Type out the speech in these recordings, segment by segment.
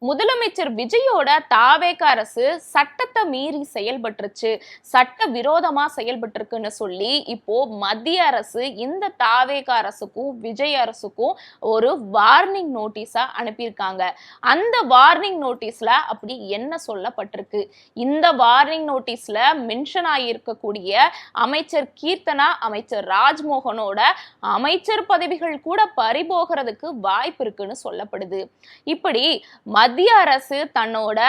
முதலமைச்சர் விஜயோட தாவேக அரசு சட்டத்தை மீறி செயல்பட்டுருச்சு, சட்ட விரோதமா செயல்பட்டிருக்குன்னு சொல்லி இப்போ மத்திய அரசு இந்த தாவேக அரசுக்கும் விஜய் அரசுக்கும் ஒரு வார்னிங் நோட்டீஸா அனுப்பியிருக்காங்க. அந்த வார்னிங் நோட்டீஸ்ல அப்படி என்ன சொல்லப்பட்டிருக்கு? இந்த வார்னிங் நோட்டீஸ்ல மென்ஷன் ஆகியிருக்கக்கூடிய அமைச்சர் கீர்த்தனா, அமைச்சர் ராஜ்மோகனோட அமைச்சர் பதவிகள் கூட பறிபோகிறதுக்கு வாய்ப்பு இருக்குன்னு சொல்லப்படுது. இப்படி மத்திய அரசு தன்னோட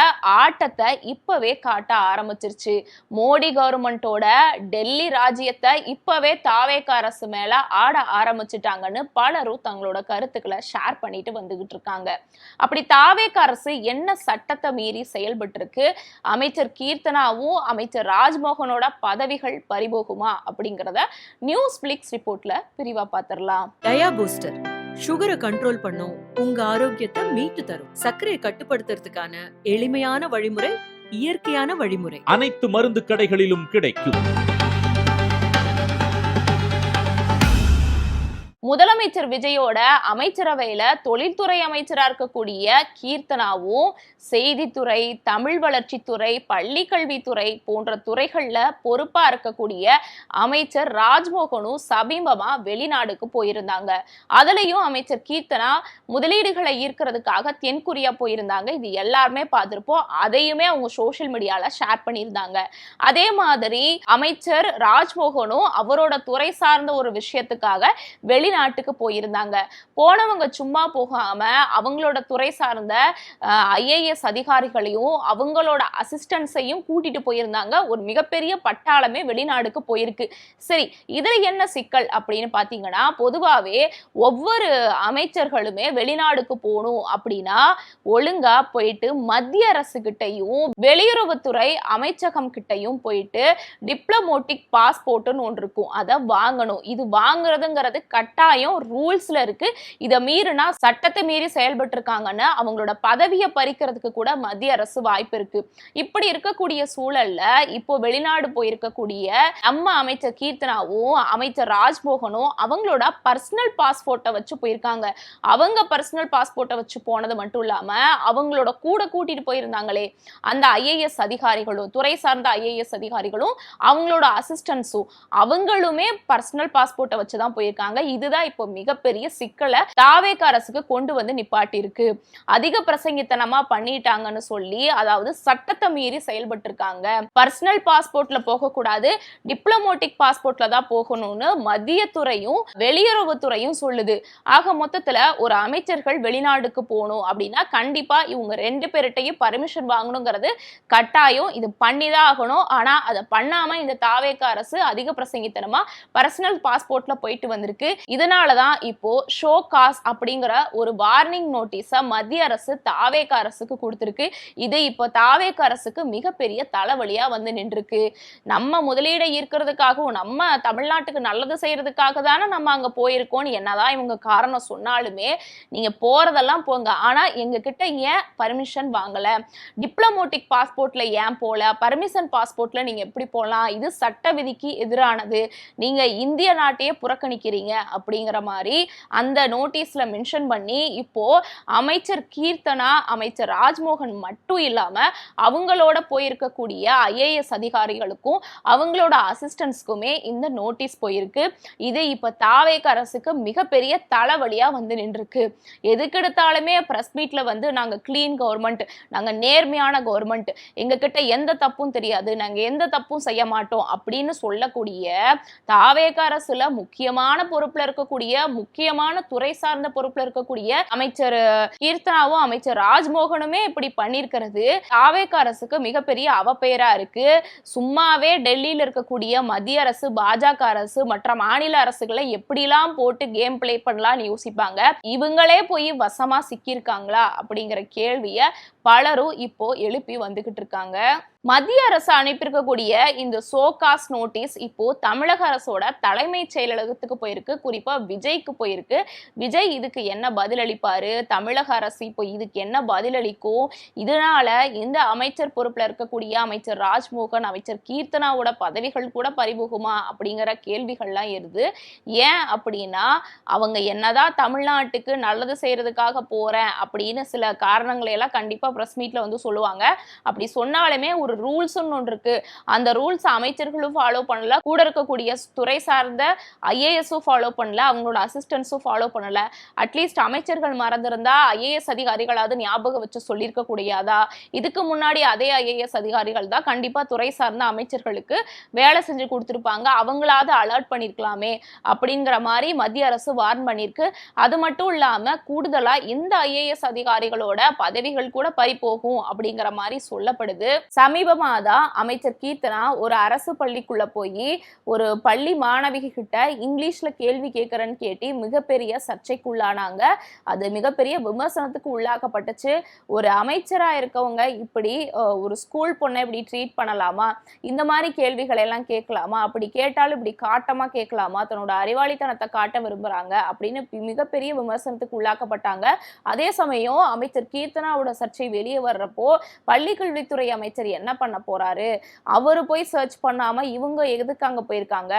ஆட்டத்தை இப்பவே காட்ட ஆரம்பிச்சிருச்சு. மோடி கவர்மெண்டோட டெல்லி ராஜ்யத்தை இப்பவே தாவேக அரசு மேல ஆட ஆரம்பிச்சுட்டாங்கன்னு பலரும் தங்களோட கருத்துக்களை ஷேர் பண்ணிட்டு வந்துகிட்டு இருக்காங்க. அப்படி தாவேக அரசு என்ன சட்டத்தை மீறி செயல்பட்டு இருக்கு, அமைச்சர் கீர்த்தனாவும் அமைச்சர் ராஜ்மோகனோட பதவிகள் பறிபோகுமா அப்படிங்கறத நியூஸ் பிளிக்ஸ் ரிப்போர்ட்ல விரிவா பார்த்திடலாம். டயா பூஸ்டர் சுகரை கண்ட்ரோல் பண்ணும், உங்க ஆரோக்கியத்தை மீட்டு தரும். சர்க்கரையை கட்டுப்படுத்துறதுக்கான எளிமையான வழிமுறை, இயற்கையான வழிமுறை. அனைத்து மருந்து கடைகளிலும் கிடைக்கும். முதலமைச்சர் விஜயோட அமைச்சரவையில தொழில்துறை அமைச்சரா இருக்கக்கூடிய கீர்த்தனாவும் செய்தித்துறை, தமிழ் வளர்ச்சித்துறை, பள்ளி கல்வித்துறை போன்ற துறைகள்ல பொறுப்பா இருக்கக்கூடிய அமைச்சர் ராஜ்மோகனும் சமீபமா வெளிநாடுக்கு போயிருந்தாங்க. அதுலயும் அமைச்சர் கீர்த்தனா முதலீடுகளை ஈர்க்கிறதுக்காக தென்கொரியா போயிருந்தாங்க. இது எல்லாருமே பார்த்திருப்போம். அதையுமே அவங்க சோசியல் மீடியால ஷேர் பண்ணியிருந்தாங்க. அதே மாதிரி அமைச்சர் ராஜ்மோகனும் அவரோட துறை சார்ந்த ஒரு விஷயத்துக்காக வெளிநாட்டுக்கு போயிருந்தாங்க. போனவங்க சும்மா போகாம அவங்களோட துறை சார்ந்த IAS அதிகாரிகளையும் அவங்களோட அசிஸ்டன்ஸையும் கூட்டிட்டு போயிருந்தாங்க. ஒரு மிகப்பெரிய பட்டாளமே வெளிநாடுக்கு போயிருக்கு. சரி, இதுல என்ன சிக்கல் அப்படின்னு பாத்தீங்கன்னா, பொதுவாவே ஒவ்வொரு அமைச்சர்களுமே வெளிநாடுக்கு போகணும் அப்படின்னா ஒழுங்கா போயிட்டு மத்திய அரசு கிட்டையும் வெளியுறவுத்துறை அமைச்சகம் கிட்டையும் போயிட்டு டிப்ளமோட்டிக் பாஸ்போர்ட்னு ஒன்று இருக்கும், அதை வாங்கணும். இது வாங்குறதுங்கிறது கட்டாயம் ரூல்ஸ்ல இருக்கு. இதை மீறினா சட்டத்தை மீறி செயல்பட்டு இருக்காங்கன்னு அவங்களோட பதவியை பறிக்கிறதுக்கு கூட மத்திய அரசு வாய்ப்பு இருக்கு. இப்படி இருக்கக்கூடிய சூழல்ல இப்போ வெளிநாடு போயிருக்கக்கூடிய நம்ம அமைச்சர் கீர்த்தனாவும் அமைச்சர் ராஜ்மோகனும் அவங்களோட பர்சனல் பாஸ்போர்ட்டை வச்சு போயிருக்காங்க. அவங்க பர்சனல் பாஸ்போர்ட்டை வச்சு போனது மட்டும் இல்லாம அவங்களோட கூட கூட்டிட்டு போயிருந்தாங்களே அந்த IAS அதிகாரிகளும், துறை சார்ந்த IAS அதிகாரிகளும் அவங்களோட அசிஸ்டன்ஸும் அவங்களுமே பர்சனல் பாஸ்போர்ட்டை வச்சுதான் போயிருக்காங்க. இதுதான் இப்போ மிகப்பெரிய சிக்கலை தாவேக அரசுக்கு கொண்டு வந்து நிப்பாட்டி இருக்கு. அதிக பிரசங்கித்தனமா பண்ணிட்டாங்கன்னு சொல்லி, அதாவது சட்டத்தை மீறி செயல்பட்டு இருக்காங்க. பர்சனல் பாஸ்போர்ட்ல போக கூடாது, டிப்ளமோட்டிக் பாஸ்போர்ட்ல தான் போகணும்னு மத்திய துறையும் வெளியுறவுத்துறையும் சொல்லுது. ஆக மொத்தத்துல ஒரு அமைச்சர்கள் வெளிநாடுக்கு போகணும் அப்படின்னா கண்டிப்பா இவங்க ரெண்டு பேர்கிட்டையும் பர்மிஷன் வாங்கணுங்கிறது கட்டாயம். இது பண்ணிதான் ஆகணும். ஆனா அதை பண்ணாம இந்த தாவேக அரசு அதிக பிரசங்கித்தனமா பர்சனல் பாஸ்போர்ட்ல போயிட்டு வந்திருக்கு. இதனாலதான் இப்போ ஷோ காஸ் அப்படிங்கிற ஒரு வார்னிங் நோட்டீஸ மத்திய அரசு தாவேக அரசுக்கு கொடுத்திருக்கு. இது இப்போ தாவேக அரசுக்கு மிகப்பெரிய தலைவலியா வந்து நின்றுருக்கு. நம்ம முதலீடை ஈர்க்கிறதுக்காகவும் நம்ம தமிழ்நாட்டுக்கு நல்லது செய்யறதுக்காக தானே நம்ம அங்க போயிருக்கோம். என்னதான் இவங்க காரணம் சொன்னாலுமே நீங்க போறதெல்லாம் போங்க, ஆனா எங்க கிட்ட ஏன் பர்மிஷன் வாங்கல, டிப்ளமோட்டிக் பாஸ்போர்ட்ல ஏன் போல, பர்மிஷன் பாஸ்போர்ட்ல நீங்க எப்படி போகலாம், இது சட்ட விதிக்கு எதிரானது, நீங்க இந்திய நாட்டையே புறக்கணிக்கிறீங்க அப்படிங்கிற மாதிரி அந்த நோட்டீஸ்ல மென்ஷன் பண்ணி இப்போ அமைச்சர் கீர்த்தனா, அமைச்சர் ராஜ்மோகன் மட்டும் இல்லாம அவங்களோட போயிருக்கக்கூடிய IAS அதிகாரிகளுக்கும் அவங்களோட அசிஸ்டன்ஸ்க்குமே இந்த நோட்டீஸ் போயிருக்கு. இது இப்ப தாவேக அரசுக்கு மிகப்பெரிய தலைவலியா வந்து நின்றுருக்கு. எதுக்கெடுத்தாலுமே பிரஸ் மீட்ல வந்து நாங்க கிளீன் கவர்மெண்ட், நாங்க நேர்மையான கவர்மெண்ட், எங்க கிட்ட எந்த தப்பும் தெரியாது, நாங்க எந்த தப்பும் செய்ய மாட்டோம் அப்படின்னு சொல்லக்கூடிய தாவேக அரசுல முக்கியமான பொறுப்புல இருக்கக்கூடிய, முக்கியமான துறை சார்ந்த பொறுப்புல இருக்கக்கூடிய அமைச்சர் கீர்த்தனாவும் அமைச்சர் ராஜ்மோகனுமே இப்படி பண்ணிருக்கிறது தாவேக அரசுக்கு மிகப்பெரிய அவப்பெயரா இருக்கு. சும்மாவே டெல்லியில இருக்கக்கூடிய மத்திய அரசு, பாஜக அரசு மற்ற மாநில அரசுகளை எப்படிலாம் போட்டு கேம் பிளே பண்ணலாம்னு யோசிப்பாங்க. இவங்களே போய் வசமா சிக்கியிருக்காங்களா அப்படிங்கிற கேள்விய பலரும் இப்போ எழுப்பி வந்துகிட்டு இருக்காங்க. மத்திய அரசு அனுப்பியிருக்கக்கூடிய இந்த சோகாஸ் நோட்டீஸ் இப்போ தமிழக அரசோட தலைமைச் செயலகத்துக்கு போயிருக்கு, குறிப்பா விஜய்க்கு போயிருக்கு. விஜய் இதுக்கு என்ன பதிலளிப்பாரு, தமிழக அரசு இப்போ இதுக்கு என்ன பதிலளிக்கும், இதனால இந்த அமைச்சர் பொறுப்புல இருக்கக்கூடிய அமைச்சர் ராஜ்மோகன், அமைச்சர் கீர்த்தனாவோட பதவிகள் கூட பறிபோகுமா அப்படிங்கிற கேள்விகள்லாம் எழுது. ஏன் அப்படின்னா, அவங்க என்னதான் தமிழ்நாட்டுக்கு நல்லது செய்யறதுக்காக போறேன் அப்படின்னு சில காரணங்களை எல்லாம் கண்டிப்பா பிரஸ் மீட்ல வந்து சொல்லுவாங்க. அப்படி சொன்னாலுமே ஒரு ரூல்ஸ் ஒன்று இருக்கு, அந்த ரூல்ஸ் அமைச்சர்களும் ஃபாலோ பண்ணல, கூட இருக்கக்கூடிய துறை சார்ந்த ஐஏஎஸும் ஃபாலோ பண்ணல, அவங்களோட அசிஸ்டன்ஸும் ஃபாலோ பண்ணல. அட்லீஸ்ட் அமைச்சர்கள் மறந்திருந்தா ஐஏஎஸ் அதிகாரிகளாவது ஞாபகம் வச்சு சொல்லியிருக்க கூடியதா? இதுக்கு முன்னாடி அதே ஐஏஎஸ் அதிகாரிகள் தான் கண்டிப்பா துறை சார்ந்த அமைச்சர்களுக்கு வேலை செஞ்சு கொடுத்துருப்பாங்க, அவங்களாவது அலர்ட் பண்ணிருக்கலாமே அப்படிங்கிற மாதிரி மத்திய அரசு வார்ன் பண்ணிருக்கு. அது மட்டும் இல்லாம கூடுதலா இந்த ஐஏஎஸ் அதிகாரிகளோட பதவிகள் கூட பறிபோகும் அப்படிங்கிற மாதிரி சொல்லப்படுது. சமீபமா தான் அமைச்சர் கீர்த்தனா ஒரு அரசு பள்ளிக்குள்ள போய் ஒரு பள்ளி மாணவிக கிட்ட இங்கிலீஷ்ல கேள்வி கேட்கறன்னு கேட்டி மிகப்பெரிய சர்ச்சைக்குள்ளானாங்க. அது மிகப்பெரிய விமர்சனத்துக்கு உள்ளாக்கப்பட்டுச்சு. ஒரு அமைச்சரா இருக்கவங்க இப்படி ஒரு ஸ்கூல் பொண்ணை இப்படி ட்ரீட் பண்ணலாமா, இந்த மாதிரி கேள்விகளை எல்லாம் கேட்கலாமா, அப்படி கேட்டாலும் இப்படி காட்டமா கேட்கலாமா, தன்னோட அறிவாளித்தனத்தை காட்ட விரும்புறாங்க அப்படின்னு மிகப்பெரிய விமர்சனத்துக்கு உள்ளாக்கப்பட்டாங்க. அதே சமயம் அமைச்சர் கீர்த்தனாவோட சர்ச்சை வெளியே வர்றப்போ பள்ளிக்கல்வித்துறை அமைச்சர் என்ன பண்ண போறாரு, அவரு போய் சர்ச் பண்ணாம இவங்க எதுக்கு அங்க போயிருக்காங்க,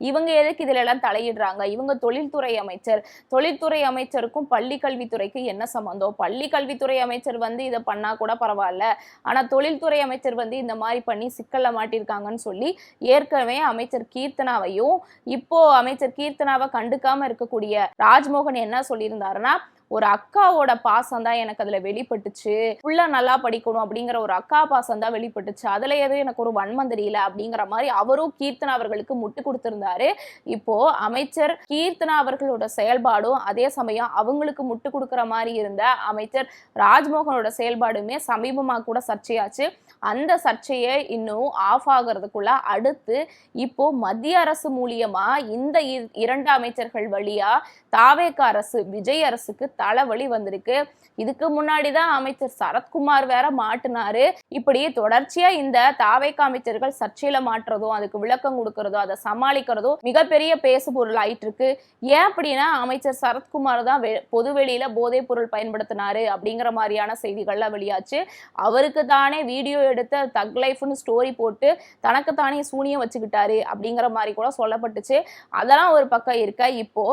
இவங்க எதுக்கு இதுல எல்லாம் தலையிடுறாங்க, இவங்க தொழில்துறை அமைச்சர், தொழில்துறை அமைச்சருக்கும் பள்ளி கல்வித்துறைக்கு என்ன சம்பந்தம், பள்ளி கல்வித்துறை அமைச்சர் வந்து இதை பண்ணா கூட பரவாயில்ல, ஆனா தொழில்துறை அமைச்சர் வந்து இந்த மாதிரி பண்ணி சிக்கல்ல மாட்டிருக்காங்கன்னு சொல்லி ஏற்கனவே அமைச்சர் கீர்த்தனாவையும் இப்போ அமைச்சர் கீர்த்தனாவை கண்டுக்காம இருக்கக்கூடிய ராஜ்மோகன் என்ன சொல்லியிருந்தாருன்னா, ஒரு அக்காவோட பாசம் தான் எனக்கு அதுல வெளிப்பட்டுச்சு, புள்ள நல்லா படிக்கணும் அப்படிங்கிற ஒரு அக்கா பாசம் தான் வெளிப்பட்டுச்சு, அதுல எதுவும் எனக்கு ஒரு வன்மம் தெரியல அப்படிங்கிற மாதிரி அவரும் கீர்த்தனா அவர்களுக்கு முட்டு கொடுத்திருந்தாரு. இப்போ அமைச்சர் கீர்த்தனா அவர்களோட செயல்பாடும் அதே சமயம் அவங்களுக்கு முட்டு கொடுக்கிற மாதிரி இருந்த அமைச்சர் ராஜ்மோகனோட செயல்பாடுமே சமீபமா கூட சர்ச்சையாச்சு. அந்த சர்ச்சையை இன்னும் ஆஃப் ஆகிறதுக்குள்ள அடுத்து இப்போ மத்திய அரசு மூலியமா இந்த இரண்டு அமைச்சர்கள் வழியா தாவேக அரசு, விஜய் அரசுக்கு தலைவலி வந்திருக்கு. இதுக்கு முன்னாடிதான் அமைச்சர் சரத்குமார் வேற மாட்டினாரு. இப்படி தொடர்ச்சியா இந்த தாவேக அமைச்சர்கள் சர்ச்சையில மாட்டுறதும் அதுக்கு விளக்கம் கொடுக்கறதோ அதை சமாளிக்கிறதோ மிகப்பெரிய பேசு பொருள் ஆயிட்டு இருக்கு. ஏன் அப்படின்னா, அமைச்சர் சரத்குமார் தான் பொது வெளியில போதைப் பொருள் பயன்படுத்தினாரு அப்படிங்கிற மாதிரியான செய்திகள்லாம் வெளியாச்சு. அவருக்கு தானே வீடியோ எடுத்த தக் லைஃப்னு ஸ்டோரி போட்டு தனக்கு தானே சூனியம் வச்சுக்கிட்டாரு அப்படிங்கிற மாதிரி கூட சொல்லப்பட்டுச்சு. அதெல்லாம் ஒரு பக்கம் இருக்க, இப்போ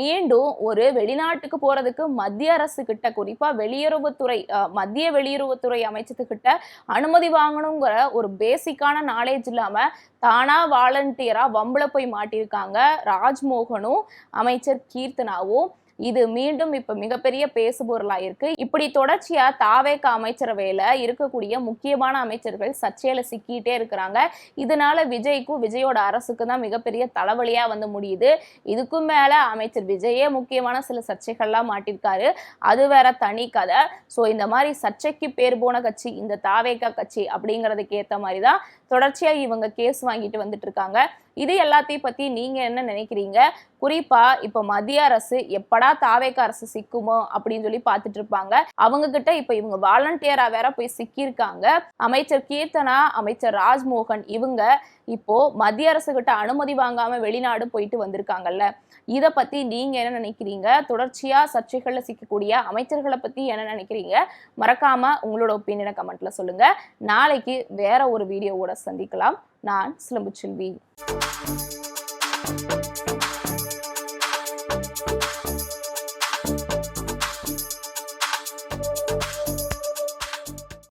மீண்டும் ஒரு வெளிநாட்டுக்கு போறதுக்கு மத்திய அரசு கிட்ட, குறிப்பா மத்திய வெளியுறவுத்துறை அமைச்சத்துக்கிட்ட அனுமதி வாங்கணுங்கிற ஒரு பேசிக்கான நாலேஜ் இல்லாம தானா வாலண்டியரா வம்புல போய் மாட்டியிருக்காங்க ராஜ்மோகனும் அமைச்சர் கீர்த்தனாவும். இது மீண்டும் இப்ப மிகப்பெரிய பேசுபொருளா இருக்கு. இப்படி தொடர்ச்சியா தாவேக அமைச்சரவையில இருக்கக்கூடிய முக்கியமான அமைச்சர்கள் சர்ச்சையில சிக்கிட்டே இருக்கிறாங்க. இதனால விஜய்க்கும் விஜயோட அரசுக்கு தான் மிகப்பெரிய தலைவலியா வந்து முடியுது. இதுக்கும் மேல அமைச்சர் விஜயே முக்கியமான சில சர்ச்சைகள்லாம் மாட்டிருக்காரு, அது வேற தனி கதை. சோ இந்த மாதிரி சர்ச்சைக்கு பேர் போன கட்சி இந்த தாவேக கட்சி அப்படிங்கிறதுக்கு ஏத்த மாதிரிதான் தொடர்ச்சியா இவங்க கேஸ் வாங்கிட்டு வந்துட்டு இருக்காங்க. இது எல்லாத்தையும் பத்தி நீங்க என்ன நினைக்கிறீங்க? குறிப்பா இப்ப மத்திய அரசு எப்படா தாவேக அரசு சிக்குமோ அப்படின்னு சொல்லி பாத்துட்டு இருப்பாங்க. அவங்க கிட்ட இப்ப இவங்க வாலண்டியரா வேற போய் சிக்கியிருக்காங்க. அமைச்சர் கீர்த்தனா, அமைச்சர் ராஜ்மோகன் இவங்க இப்போ மத்திய அரசு கிட்ட அனுமதி வாங்காம வெளிநாடு போயிட்டு வந்திருக்காங்கல்ல, இத பத்தி நீங்க என்ன நினைக்கிறீங்க? தொடர்ச்சியா சர்ச்சைகள்ல சிக்கக்கூடிய அமைச்சர்களை பத்தி என்ன நினைக்கிறீங்க? மறக்காம உங்களோட ஒப்பீனியனை கமெண்ட்ல சொல்லுங்க. நாளைக்கு வேற ஒரு வீடியோவோட சந்திக்கலாம். நான் சிலம்பு செல்வி.